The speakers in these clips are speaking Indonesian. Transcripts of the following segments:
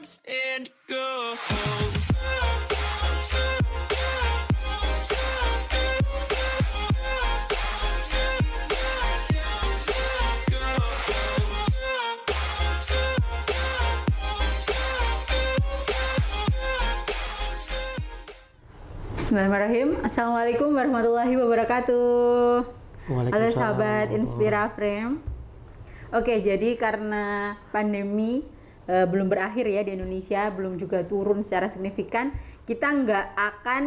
and goes. Bismillahirrahmanirrahim. Assalamualaikum warahmatullahi wabarakatuh. Halo sahabat Inspira Frame. Oke, jadi karena pandemi belum berakhir ya di Indonesia, belum juga turun secara signifikan, kita nggak akan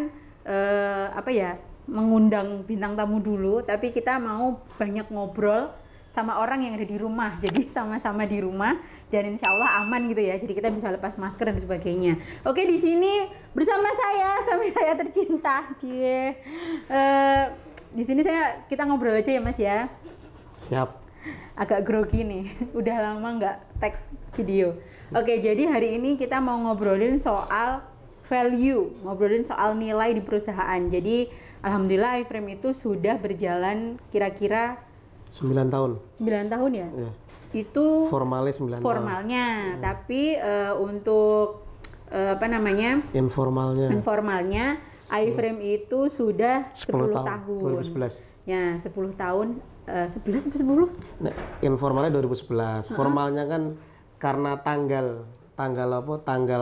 mengundang bintang tamu dulu, tapi kita mau banyak ngobrol sama orang yang ada di rumah. Jadi sama-sama di rumah dan insya Allah aman gitu ya. Jadi kita bisa lepas masker dan sebagainya. Oke, di sini bersama saya, suami saya tercinta. Di sini kita ngobrol aja ya Mas ya. Siap. Agak grogi nih, udah lama nggak tag video. Oke, jadi hari ini kita mau ngobrolin soal value, ngobrolin soal nilai di perusahaan. Jadi alhamdulillah iFrame itu sudah berjalan kira-kira 9 tahun. 9 tahun ya? Ya. Itu formalnya 9 formalnya, tapi untuk informalnya iFrame itu sudah 10 tahun. 2011. Ya, 10 tahun. 11 sampai 10? Nah, informalnya 2011. Formalnya kan karena tanggal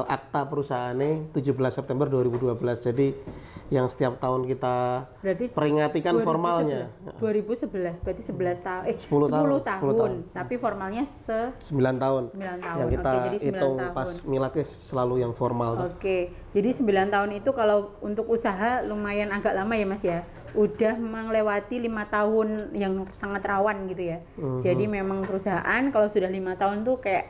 akta perusahaannya 17 September 2012. Jadi yang setiap tahun kita peringati kan formalnya 2011 berarti 11 tahun 10 tahun. Tapi formalnya 9 tahun. 9 tahun. Yang kita hitung pas miladnya selalu yang formal. Oke. Jadi 9 tahun itu kalau untuk usaha lumayan agak lama ya Mas ya. Udah melewati 5 tahun yang sangat rawan gitu ya. Jadi memang perusahaan kalau sudah 5 tahun tuh kayak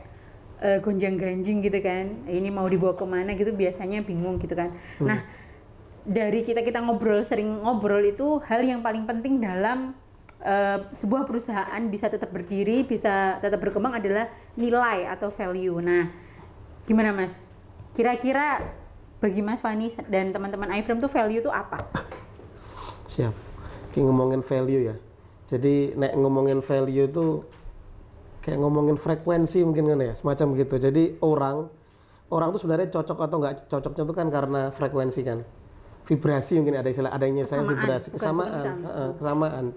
gonjang-ganjing gitu kan. Ini mau dibawa kemana gitu biasanya bingung gitu kan. Nah, dari kita sering ngobrol itu hal yang paling penting dalam sebuah perusahaan bisa tetap berdiri, bisa tetap berkembang adalah nilai atau value. Nah, gimana Mas? Kira-kira bagi Mas Fani dan teman-teman iFrame tuh value itu apa? Siap. Kayak ngomongin value ya. Jadi ngomongin value itu kayak ngomongin frekuensi mungkin kan ya, semacam gitu. Jadi orang tuh sebenarnya cocok atau nggak cocoknya itu kan karena frekuensi kan. Vibrasi mungkin ada istilah adanya saya vibrasi, kesamaan.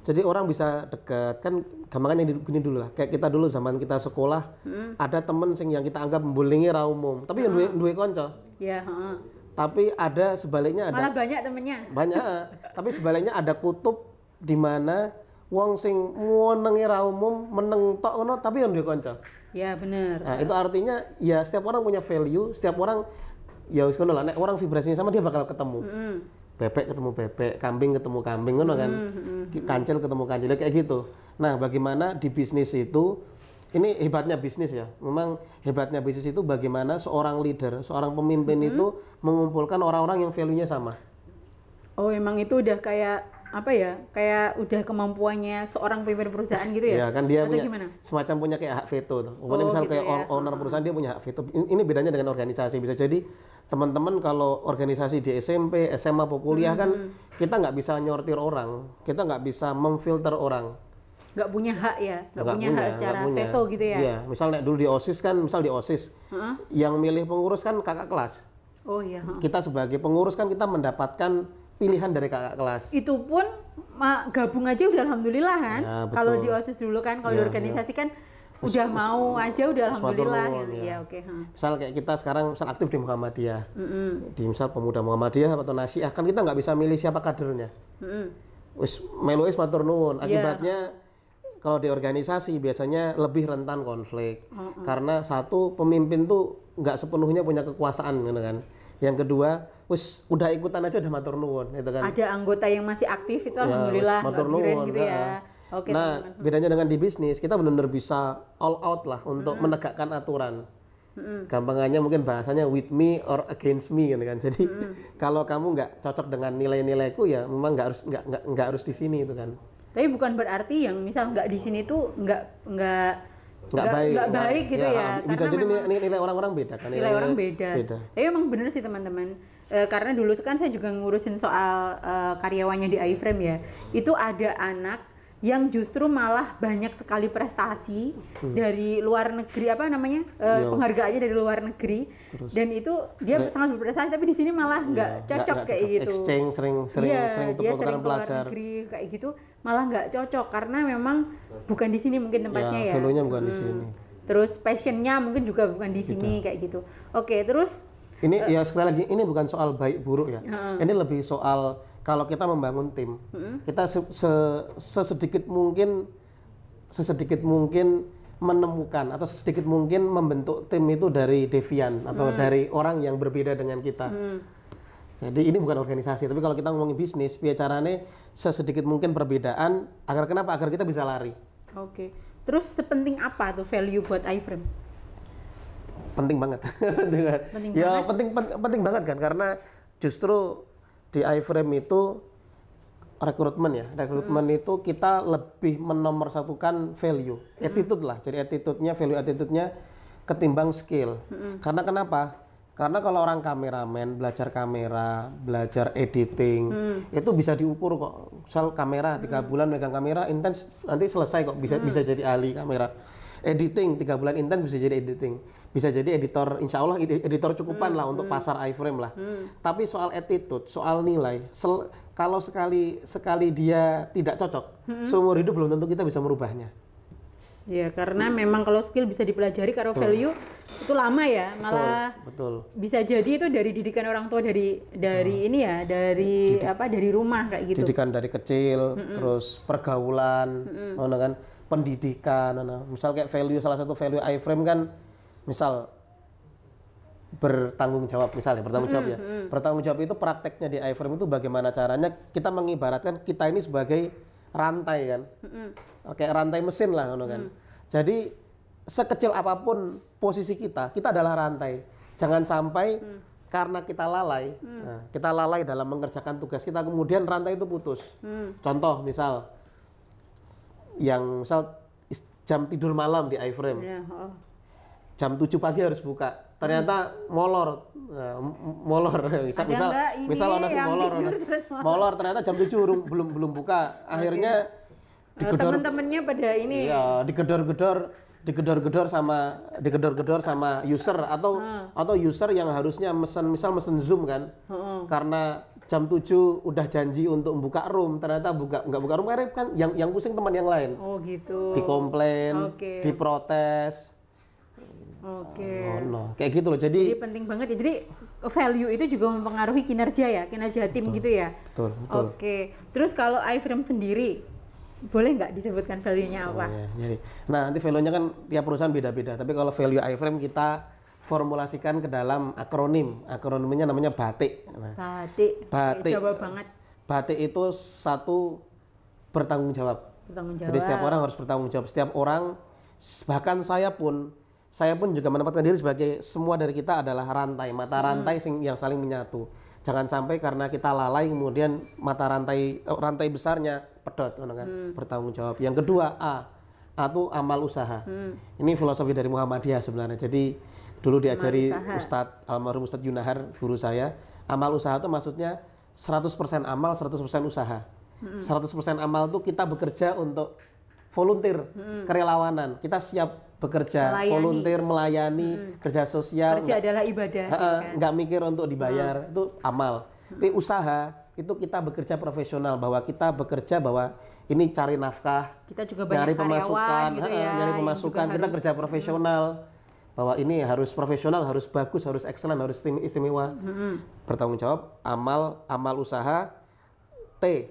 Jadi orang bisa dekat kan, gampangannya gini dulu lah. Kayak kita dulu zaman kita sekolah, ada temen yang kita anggap membulingi ra umum, tapi yang duwe konco. Iya, Tapi ada sebaliknya malah banyak temennya. Banyak. Tapi sebaliknya ada kutub di mana wong sing menengi ra umum, meneng tok ngono tapi yang duwe konco. Ya, bener. Nah, itu artinya ya setiap orang punya value, setiap orang ya wis ngono lah, nek orang vibrasinya sama dia bakal ketemu. Bebek ketemu bebek, kambing ketemu kambing ngono kan. Kancil ketemu kancil kayak gitu. Nah, bagaimana di bisnis itu, ini hebatnya bisnis ya. Memang hebatnya bisnis itu bagaimana seorang leader, seorang pemimpin itu mengumpulkan orang-orang yang value-nya sama. Oh, emang itu udah kayak kayak udah kemampuannya seorang pemimpin perusahaan gitu ya? Ya kan dia atau punya gimana? semacam punya kayak hak veto tuh. Pokoknya misal gitu kayak ya? owner perusahaan dia punya hak veto. Ini bedanya dengan organisasi. Bisa jadi teman-teman kalau organisasi di SMP, SMA, kuliah kan kita nggak bisa nyortir orang, kita nggak bisa memfilter orang. Nggak punya hak ya? Nggak punya hak secara veto gitu ya? Iya, misalnya dulu di OSIS kan, yang milih pengurus kan kakak kelas. Oh iya. Kita sebagai pengurus kan kita mendapatkan pilihan dari kakak kelas. Itu pun gabung aja udah alhamdulillah kan? Ya, kalau di OSIS dulu kan, kalau di organisasi kan udah mau aja udah alhamdulillah. Ya, oke. Misal kayak kita sekarang aktif di Muhammadiyah, di misal pemuda Muhammadiyah atau Nasiah, kan kita nggak bisa milih siapa kadernya. Wis melu wis matur nuwun. Akibatnya kalau di organisasi biasanya lebih rentan konflik. Karena satu, pemimpin tuh nggak sepenuhnya punya kekuasaan gitu kan. Yang kedua, wis udah ikutan aja udah matur nuwun gitu kan. Ada anggota yang masih aktif itu alhamdulillah nggak keren gitu ya. Oke, nah, bedanya dengan di bisnis, kita benar-benar bisa all out lah untuk menegakkan aturan. Gampangannya mungkin bahasanya with me or against me gitu kan. Jadi kalau kamu nggak cocok dengan nilai-nilaiku ya memang nggak harus di sini itu kan. Tapi bukan berarti yang misal nggak di sini tuh nggak baik gitu ya. Bisa jadi nilai orang-orang beda kan. Nilai orang beda. Tapi emang bener sih teman-teman. Karena dulu kan saya juga ngurusin soal karyawannya di iFrame ya. Itu ada anak yang justru malah banyak sekali prestasi dari luar negeri, apa namanya, penghargaannya dari luar negeri. Terus, dan itu dia sangat berprestasi, tapi di sini malah nggak cocok kayak gitu. Exchange sering dia sering pelajar negeri kayak gitu, malah nggak cocok karena memang bukan di sini mungkin tempatnya ya. Value-nya bukan di sini. Terus passionnya mungkin juga bukan di sini kayak gitu. Oke, terus ini ya sekali lagi ini bukan soal baik buruk ya. Ini lebih soal kalau kita membangun tim, kita sesedikit mungkin menemukan atau sesedikit mungkin membentuk tim itu dari devian atau dari orang yang berbeda dengan kita. Jadi ini bukan organisasi, tapi kalau kita ngomongin bisnis, bicaranya sesedikit mungkin perbedaan agar kenapa? Agar kita bisa lari. Oke. Terus sepenting apa tuh value buat iFrame? Penting banget. Penting banget kan, karena justru di iFrame itu rekrutmen itu kita lebih menomorsatukan value, attitude lah. Jadi value-attitude-nya ketimbang skill. Karena kenapa? Karena kalau orang kameramen belajar kamera, belajar editing, itu bisa diukur kok. Misal kamera 3 bulan megang kamera intens, nanti selesai kok bisa jadi ahli kamera. Editing 3 bulan intens bisa jadi editing, bisa jadi editor, insya Allah editor cukupan lah untuk pasar iFrame lah. Tapi soal attitude, soal nilai, kalau sekali dia tidak cocok, seumur hidup belum tentu kita bisa merubahnya. Ya, karena memang kalau skill bisa dipelajari, kalau value itu lama ya, malah betul. Bisa jadi itu dari didikan orang tua, dari ini ya, dari dari rumah kayak gitu. Didikan dari kecil, terus pergaulan, kan, pendidikan, misal kayak value, salah satu value iFrame kan, misal bertanggung jawab, misalnya bertanggung jawab ya. Bertanggung jawab itu prakteknya di iFrame itu bagaimana caranya kita mengibaratkan kita ini sebagai rantai kan. Kayak rantai mesin lah kan. Jadi sekecil apapun posisi kita adalah rantai. Jangan sampai karena kita lalai dalam mengerjakan tugas kita, kemudian rantai itu putus. Contoh misal jam tidur malam di iFrame. Jam 7 pagi harus buka. Ternyata molor. Misal molor ternyata jam 7 belum buka. Akhirnya teman-temannya pada ini. Iya, digedor-gedor sama user atau user yang harusnya mesen Zoom kan. Karena jam 7 udah janji untuk buka room, ternyata nggak buka room, kan yang pusing teman yang lain. Oh gitu. Dikomplain, diprotes. Kayak gitu loh. Jadi penting banget ya. Jadi value itu juga mempengaruhi kinerja tim gitu ya. Betul. Oke. Terus kalau iFrame sendiri, boleh nggak disebutkan value-nya apa? Nah, nanti value-nya kan tiap perusahaan beda-beda. Tapi kalau value iFrame kita formulasikan ke dalam akronim. Akronimnya namanya BATIK. BATIK. Coba banget. BATIK itu satu, bertanggung jawab. Jadi setiap orang harus bertanggung jawab. Setiap orang, bahkan saya pun juga menempatkan diri sebagai, semua dari kita adalah mata rantai yang saling menyatu. Jangan sampai karena kita lalai kemudian mata rantai besarnya pedot kan. Bertanggung jawab. Yang kedua, A itu amal usaha. Ini filosofi dari Muhammadiyah sebenarnya. Jadi dulu diajari almarhum Ustadz Yunahar, guru saya, amal usaha itu maksudnya 100% amal, 100% usaha. 100% amal itu kita bekerja untuk volunteer, kerelawanan. Kita siap bekerja, volunteer, melayani, kerja sosial. Kerja adalah ibadah. Nggak mikir untuk dibayar, itu amal. Tapi usaha, itu kita bekerja profesional, bahwa kita bekerja bahwa ini cari nafkah, kita juga banyak nyari pemasukan, gitu ya, nyari pemasukan, kita kerja profesional. Bahwa ini harus profesional, harus bagus, harus excellent, harus istimewa. Bertanggung jawab, amal usaha, T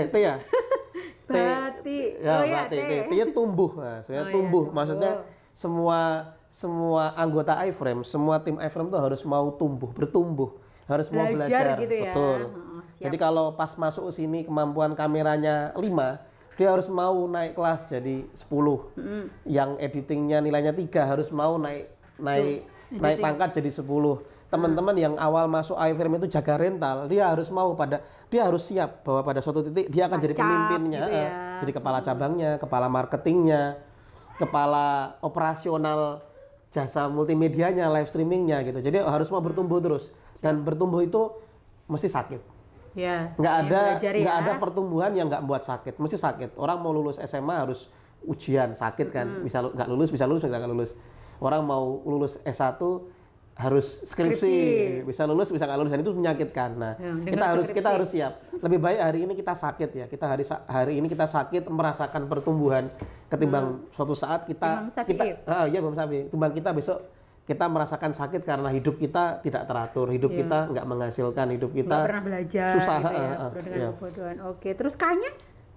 ya. Batik. T-nya tumbuh. Nah, tumbuh. Maksudnya semua anggota iFrame, semua tim iFrame itu harus mau bertumbuh, harus mau belajar. Gitu ya. Betul. Jadi kalau pas masuk sini kemampuan kameranya 5, dia harus mau naik kelas jadi 10. Yang editingnya nilainya 3 harus mau naik pangkat jadi 10. Teman-teman yang awal masuk iFrame itu jaga rental, dia harus siap bahwa pada suatu titik dia akan jadi pemimpinnya, gitu ya. Jadi kepala cabangnya, kepala marketingnya, kepala operasional jasa multimedianya, live streamingnya gitu. Jadi harus mau bertumbuh terus, dan bertumbuh itu mesti sakit. Ya, Nggak ya. ada pertumbuhan yang nggak buat sakit, mesti sakit. Orang mau lulus SMA harus ujian, sakit kan, bisa nggak lulus, bisa nggak lulus. Orang mau lulus S1 harus skripsi, bisa lulus, bisa nggak lulus, dan itu menyakitkan. Nah, kita harus siap. Lebih baik hari ini kita sakit ya, hari ini kita sakit merasakan pertumbuhan ketimbang suatu saat kita ketimbang kita besok kita merasakan sakit karena hidup kita tidak teratur, hidup kita nggak menghasilkan, hidup kita nggak pernah belajar, susah. Gitu ya, dengan kebodohan. Oke, terus K-nya?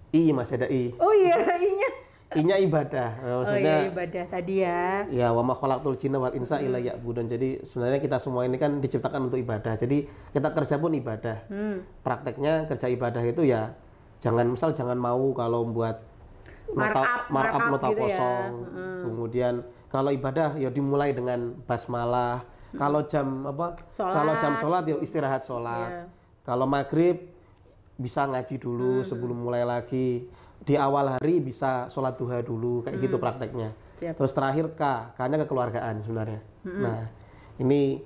I, masih ada I. Oh iya, I-nya. I-nya ibadah. Maksudnya ibadah tadi ya. Ya, wa ma khalaqtul jinna wal insa illa ya'budun. Jadi sebenarnya kita semua ini kan diciptakan untuk ibadah. Jadi kita kerja pun ibadah. Prakteknya kerja ibadah itu ya jangan mau kalau buat markup nota gitu kosong. Ya. Kemudian kalau ibadah ya dimulai dengan basmalah. Kalau jam sholat ya istirahat sholat. Kalau maghrib bisa ngaji dulu sebelum mulai lagi. Di awal hari bisa sholat duha dulu, kayak gitu prakteknya. Siap. Terus terakhir K-nya kekeluargaan sebenarnya. Nah, ini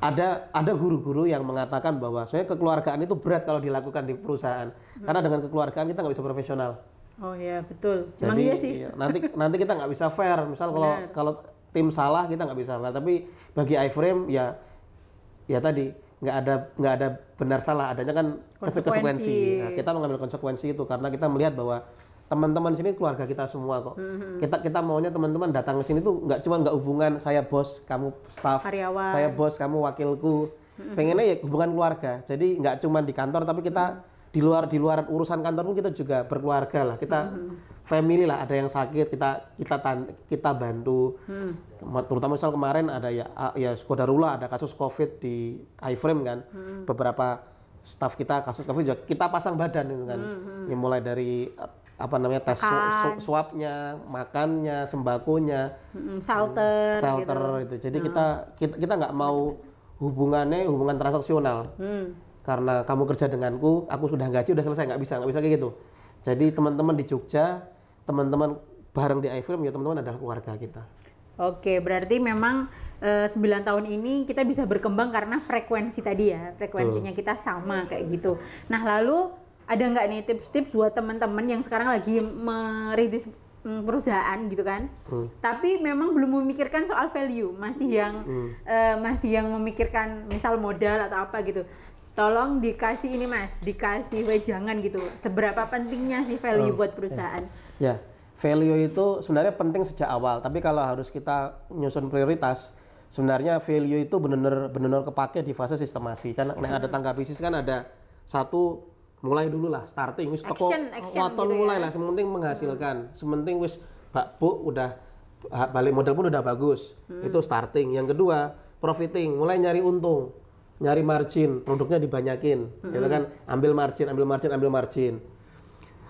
ada guru-guru yang mengatakan bahwa sebenarnya kekeluargaan itu berat kalau dilakukan di perusahaan. Karena dengan kekeluargaan kita nggak bisa profesional. Oh iya, betul. Jadi iya sih. nanti kita nggak bisa fair. Misal kalau tim salah kita nggak bisa fair. Tapi bagi iFrame ya tadi nggak ada benar salah, adanya kan konsekuensi. Nah, kita mengambil konsekuensi itu karena kita melihat bahwa teman-teman sini keluarga kita semua kok. Kita maunya teman-teman datang ke sini tuh nggak hubungan saya bos, kamu staff, karyawan. Saya bos, kamu wakilku. Pengennya ya hubungan keluarga. Jadi nggak cuma di kantor tapi kita di luar urusan kantor pun kita juga berkeluarga lah. Kita family lah, ada yang sakit kita bantu. Terutama misal kemarin ada ya qadarullah ada kasus Covid di iFrame kan. Beberapa staff kita kasus Covid juga kita pasang badan gitu kan. Ya, mulai dari tes swabnya, makannya, sembakonya, shelter gitu. Jadi kita nggak mau hubungan transaksional. Karena kamu kerja denganku, aku sudah gaji, udah selesai, nggak bisa kayak gitu. Jadi teman-teman di Jogja, teman-teman bareng di iFrame ya teman-teman adalah keluarga kita. Oke, berarti memang 9 tahun ini kita bisa berkembang karena frekuensi tadi ya, frekuensinya kita sama kayak gitu. Nah, lalu ada nggak nih tips-tips buat teman-teman yang sekarang lagi merintis perusahaan gitu kan, tapi memang belum memikirkan soal value, masih yang memikirkan misal modal atau apa gitu. Tolong dikasih ini Mas, dikasih wejangan gitu. Seberapa pentingnya sih value buat perusahaan? Ya, value itu sebenarnya penting sejak awal. Tapi kalau harus kita nyusun prioritas, sebenarnya value itu benar-benar kepake di fase sistemasi. Kan ada tangga bisnis kan ada satu mulai dulu lah, starting. Wis toko waton gitu mulai lah, sementing menghasilkan. Sementing wis Bu udah balik modal pun udah bagus. Itu starting. Yang kedua, profiting, mulai nyari untung. Nyari margin, produknya dibanyakin, gitu kan? Ambil margin.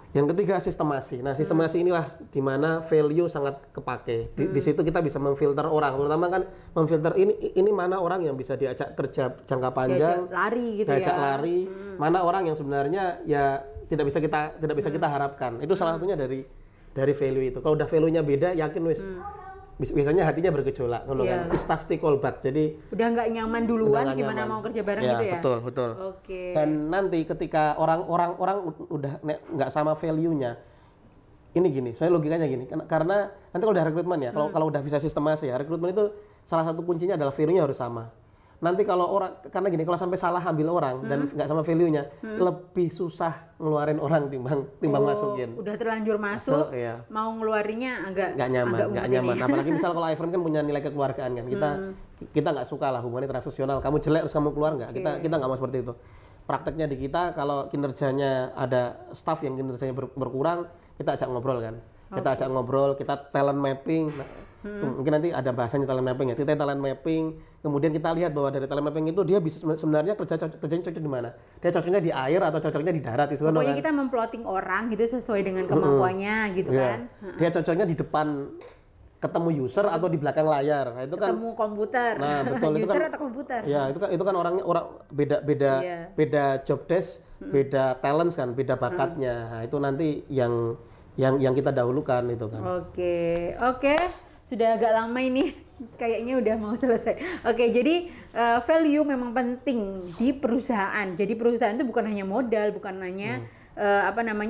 Yang ketiga sistemasi. Nah, sistemasi inilah di mana value sangat kepake. Di situ kita bisa memfilter orang, terutama kan memfilter ini mana orang yang bisa diajak kerja jangka panjang, diajak lari, mana orang yang sebenarnya ya tidak bisa kita harapkan. Itu salah satunya dari value itu. Kalau udah value-nya beda, yakin biasanya hatinya bergejolak, kan? Istafti callback. Jadi udah nggak nyaman duluan, gimana mau kerja bareng gitu ya? Betul. Oke. Dan nanti ketika orang udah nggak sama value-nya, ini gini, saya logikanya gini, karena nanti kalau udah rekrutmen ya, kalau udah bisa sistemasi ya, rekrutmen itu salah satu kuncinya adalah value-nya harus sama. Nanti kalau orang, karena gini, kalau sampai salah ambil orang dan nggak sama value-nya, lebih susah ngeluarin orang timbang masukin. Udah terlanjur masuk iya. Mau ngeluarinnya nggak nyaman. Apalagi misal kalau iFrame kan punya nilai kekeluargaan kan, kita nggak suka lah hubungannya transaksional. Kamu jelek terus kamu keluar nggak? Kita nggak mau seperti itu. Prakteknya di kita kalau kinerjanya ada staff yang kinerjanya berkurang, kita ajak ngobrol kan. Kita ajak ngobrol, kita talent mapping. Mungkin nanti ada bahasanya talent mapping ya. Kita talent mapping, kemudian kita lihat bahwa dari talent mapping itu dia bisa sebenarnya kerjanya cocok di mana? Dia cocoknya di air atau cocoknya di darat itu kan. Pokoknya kita memplotting orang gitu sesuai dengan kemampuannya gitu kan. Dia cocoknya di depan ketemu user atau di belakang layar. Nah, itu kan ketemu komputer. Nah, betul itu user kan atau komputer. Ya, itu kan orang beda job desk, beda talents kan, beda bakatnya. Nah, itu nanti yang kita dahulukan itu kan. Oke. sudah agak lama ini. Kayaknya udah mau selesai. Oke, jadi value memang penting di perusahaan. Jadi perusahaan itu bukan hanya modal, bukan hanya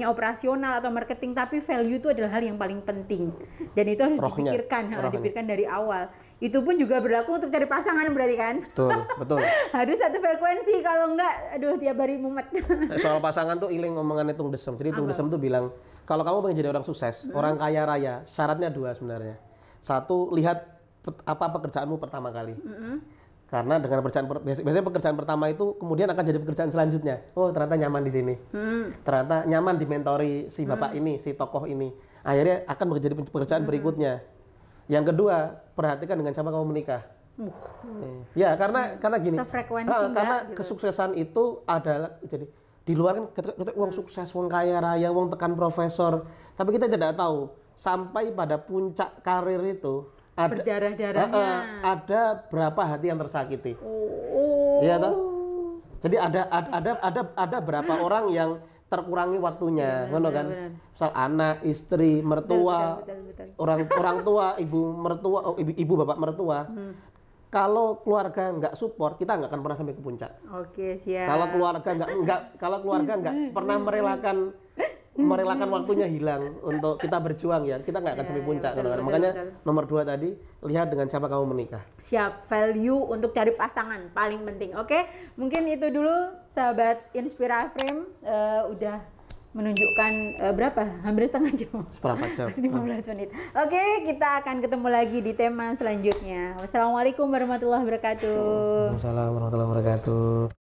operasional atau marketing, tapi value itu adalah hal yang paling penting. Dan itu harus dipikirkan dari awal. Itu pun juga berlaku untuk cari pasangan berarti kan? Betul. Harus satu frekuensi, kalau enggak, aduh tiap hari mumet. Soal pasangan tuh iling ngomongannya Tung Desem. Jadi Tung Desem tuh bilang, kalau kamu pengen jadi orang sukses, orang kaya raya, syaratnya 2 sebenarnya. 1, lihat apa pekerjaanmu pertama kali. Karena dengan biasanya pekerjaan pertama itu kemudian akan jadi pekerjaan selanjutnya. Oh, ternyata nyaman di sini. Ternyata nyaman dimentori si bapak ini, si tokoh ini. Akhirnya akan menjadi pekerjaan berikutnya. Yang kedua, perhatikan dengan siapa kamu menikah. Ya, karena gini. Karena kesuksesan itu adalah jadi di luar kan ketika uang sukses, uang kaya raya, uang tekan profesor, tapi kita tidak tahu sampai pada puncak karir itu berdarah-darahnya. Ada berapa hati yang tersakiti. Iya toh? Jadi ada berapa orang yang terkurangi waktunya, ngono kan? Misal anak, istri, mertua, betul. Orang tua, ibu bapak mertua. Kalau keluarga nggak support, kita nggak akan pernah sampai ke puncak. Oke, siap. Kalau keluarga nggak pernah merelakan waktunya hilang untuk kita berjuang, ya kita nggak akan sampai puncak. Betul. Makanya nomor 2 tadi, lihat dengan siapa kamu menikah. Siap. Value untuk cari pasangan paling penting. Oke, mungkin itu dulu sahabat Inspira Frame. Udah menunjukkan berapa? Hampir setengah jam. Seperempat jam. 15 menit. Oke, kita akan ketemu lagi di tema selanjutnya. Wassalamualaikum warahmatullahi wabarakatuh. Waalaikumsalam warahmatullahi wabarakatuh.